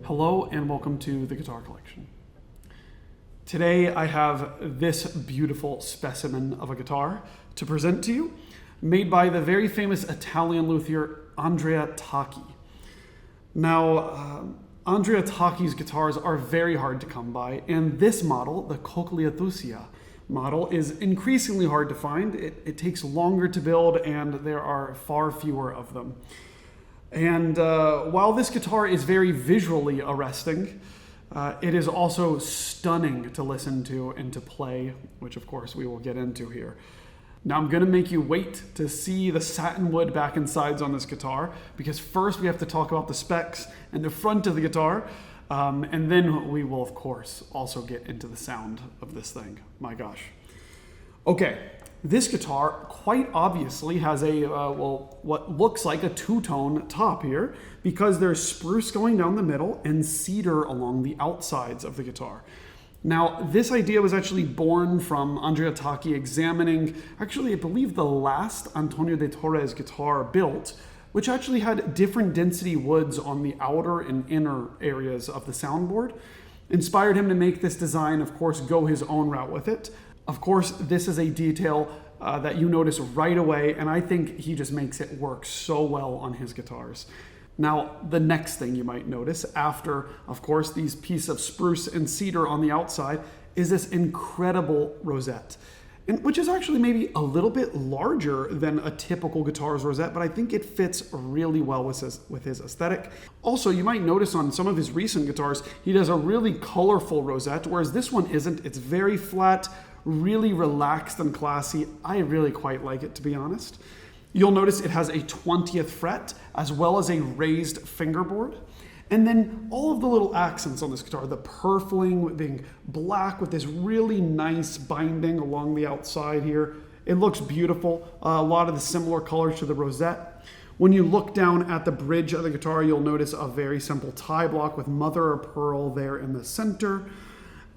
Hello and welcome to the Guitar Collection. Today I have this beautiful specimen of a guitar to present to you, made by the very famous Italian luthier Andrea Tacchi. Now, Andrea Tacchi's guitars are very hard to come by, and this model, the Coclea Thucea model, is increasingly hard to find. It takes longer to build, and there are far fewer of them. And while this guitar is very visually arresting, it is also stunning to listen to and to play, which of course we will get into here. Now I'm gonna make you wait to see the Satinwood back and sides on this guitar, because first we have to talk about the specs and the front of the guitar, and then we will of course also get into the sound of this thing. My gosh. Okay. This guitar quite obviously has a, what looks like a two-tone top here, because there's spruce going down the middle and cedar along the outsides of the guitar. Now, this idea was actually born from Andrea Tacchi examining, actually, I believe the last Antonio de Torres guitar built, which actually had different density woods on the outer and inner areas of the soundboard. Inspired him to make this design, of course, go his own route with it. Of course, this is a detail that you notice right away, and I think he just makes it work so well on his guitars. Now, the next thing you might notice after, of course, these pieces of spruce and cedar on the outside is this incredible rosette, which is actually maybe a little bit larger than a typical guitar's rosette, but I think it fits really well with his aesthetic. Also, you might notice on some of his recent guitars, he does a really colorful rosette, whereas this one isn't. It's very flat, really relaxed and classy. I really quite like it, to be honest. You'll notice it has a 20th fret as well as a raised fingerboard. And then all of the little accents on this guitar, the purfling being black with this really nice binding along the outside here. It looks beautiful. A lot of the similar colors to the rosette. When you look down at the bridge of the guitar, you'll notice a very simple tie block with mother of pearl there in the center.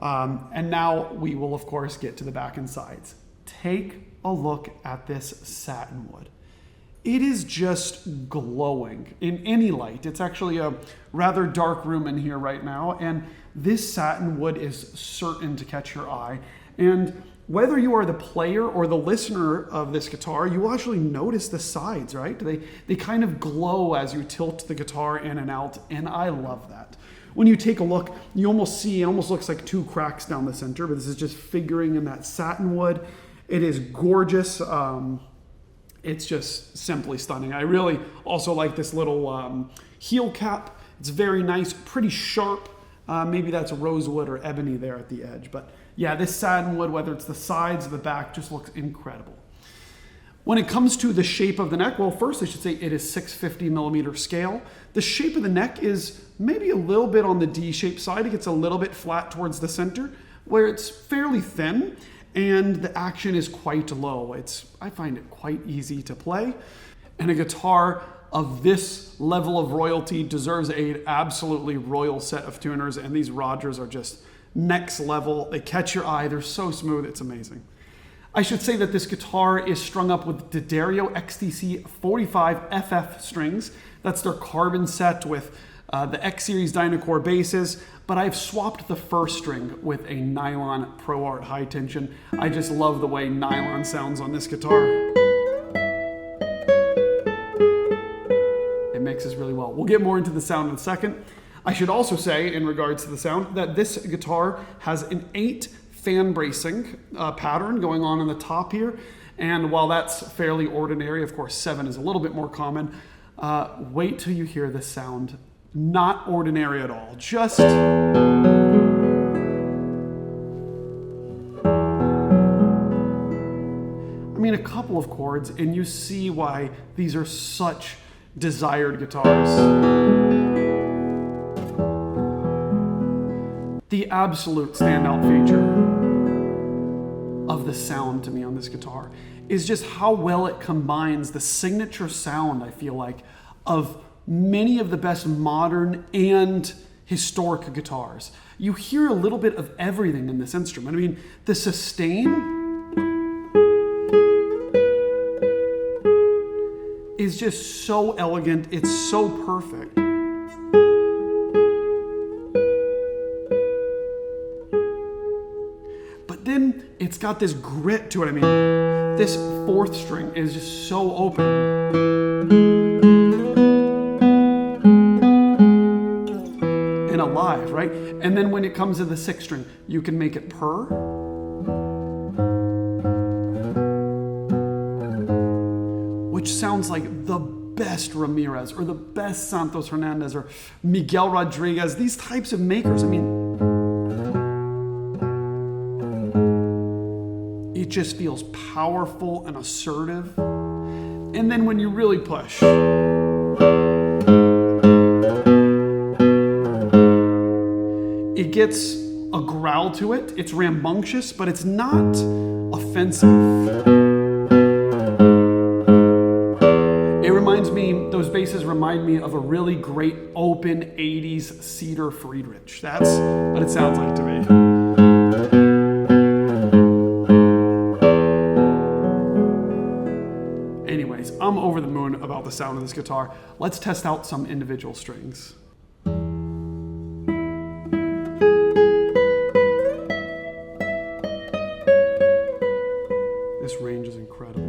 And now we will, of course, get to the back and sides. Take a look at this satinwood. It is just glowing in any light. It's actually a rather dark room in here right now, and this satinwood is certain to catch your eye. And whether you are the player or the listener of this guitar, you will actually notice the sides, right? They kind of glow as you tilt the guitar in and out, and I love that. When you take a look, you almost see, it almost looks like two cracks down the center, but this is just figuring in that satinwood. It is gorgeous. It's just simply stunning. I really also like this little heel cap. It's very nice, pretty sharp. Maybe that's rosewood or ebony there at the edge. But yeah, this satinwood, whether it's the sides or the back, just looks incredible. When it comes to the shape of the neck, well, first I should say it is 650 millimeter scale. The shape of the neck is maybe a little bit on the D-shaped side. It gets a little bit flat towards the center, where it's fairly thin, and the action is quite low. I find it quite easy to play. And a guitar of this level of royalty deserves an absolutely royal set of tuners, and these Rogers are just next level. They catch your eye. They're so smooth. It's amazing. I should say that this guitar is strung up with D'Addario XTC 45 FF strings. That's their carbon set with the X Series Dynacore basses, but I've swapped the first string with a nylon Pro-Arte high tension. I just love the way nylon sounds on this guitar. It mixes really well. We'll get more into the sound in a second. I should also say, in regards to the sound, that this guitar has an 8 fan bracing pattern going on the top here. And while that's fairly ordinary, of course 7 is a little bit more common, wait till you hear the sound. Not ordinary at all. Just... I mean, a couple of chords and you see why these are such desired guitars. The absolute standout feature of the sound to me on this guitar is just how well it combines the signature sound, I feel like, of many of the best modern and historic guitars. You hear a little bit of everything in this instrument. I mean, the sustain is just so elegant. It's so perfect. got this grit to it. I mean, this fourth string is just so open. And alive, right? And then when it comes to the sixth string, you can make it purr. Which sounds like the best Ramirez or the best Santos Hernandez or Miguel Rodriguez, these types of makers. I mean, it just feels powerful and assertive. And then when you really push, it gets a growl to it. It's rambunctious, but it's not offensive. Those basses remind me of a really great open 80s Cedar Friedrich. That's what it sounds like to me. Anyways, I'm over the moon about the sound of this guitar. Let's test out some individual strings. This range is incredible.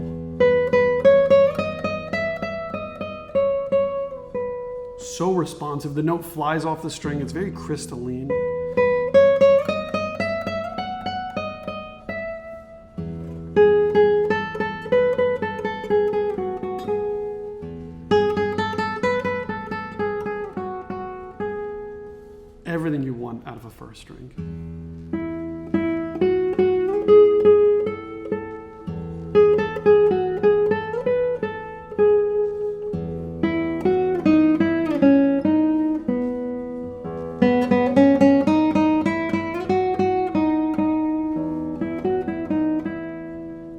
So responsive. The note flies off the string. It's very crystalline. Everything you want out of a first string.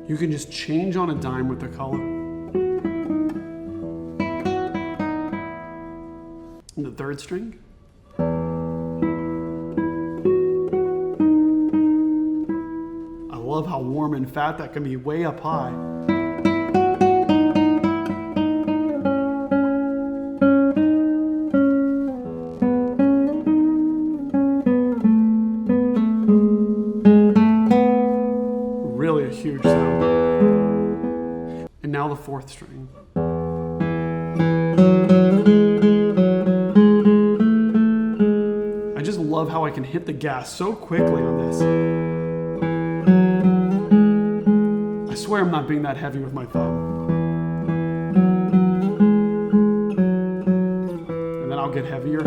You can just change on a dime with the color. And the third string. I love how warm and fat that can be way up high. Really a huge sound. And now the fourth string. I just love how I can hit the gas so quickly on this. I swear I'm not being that heavy with my thumb. And then I'll get heavier.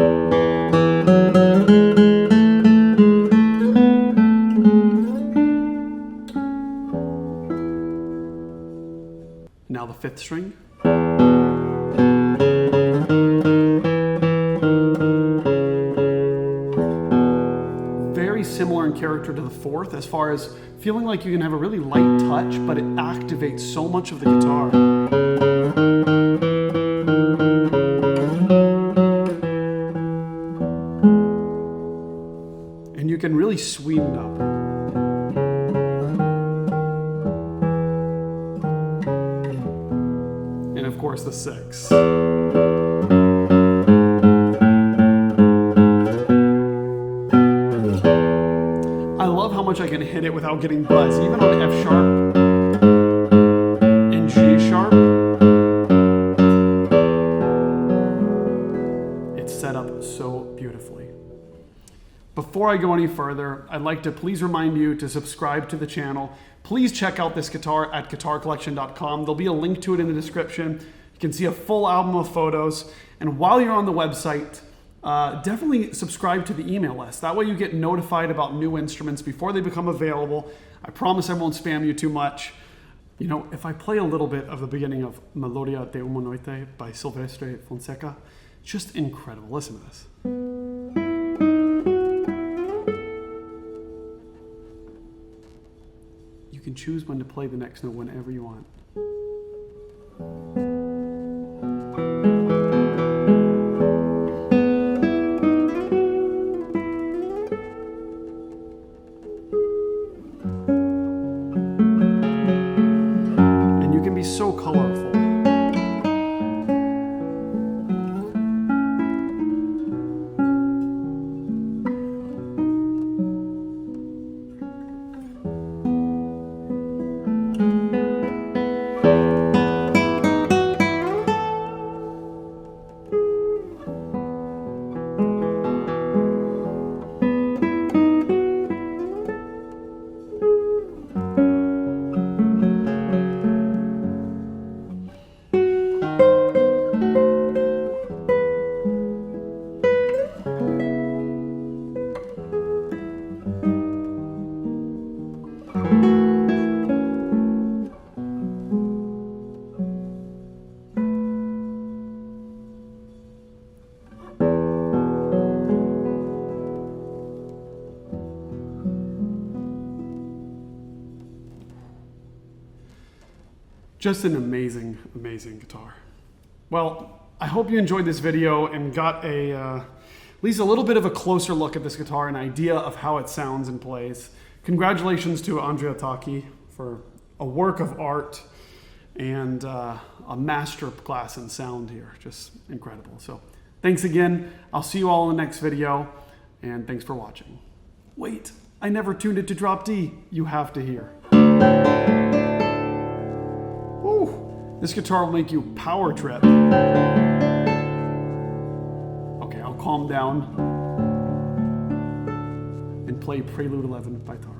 Now the fifth string. Very similar in character to the fourth as far as feeling like you can have a really light touch, but it activates so much of the guitar. And you can really sweeten it up. And of course the six. I love how much I can hit it without getting buzz, even on F sharp and G sharp. It's set up so beautifully. Before I go any further, I'd like to please remind you to subscribe to the channel. Please check out this guitar at guitarcollection.com. There'll be a link to it in the description. You can see a full album of photos. And while you're on the website, definitely subscribe to the email list. That way you get notified about new instruments before they become available. I promise I won't spam you too much. You know, if I play a little bit of the beginning of Melodia de una Noite by Silvestre Fonseca, it's just incredible. Listen to this. You can choose when to play the next note whenever you want. And you can be so colorful. Just an amazing, amazing guitar. Well, I hope you enjoyed this video and got at least a little bit of a closer look at this guitar, an idea of how it sounds and plays. Congratulations to Andrea Tacchi for a work of art and a master class in sound here. Just incredible. So thanks again. I'll see you all in the next video, and thanks for watching. Wait, I never tuned it to drop D. You have to hear. Ooh, this guitar will make you power trip. Okay, I'll calm down and play Prelude 11 by Tárrega.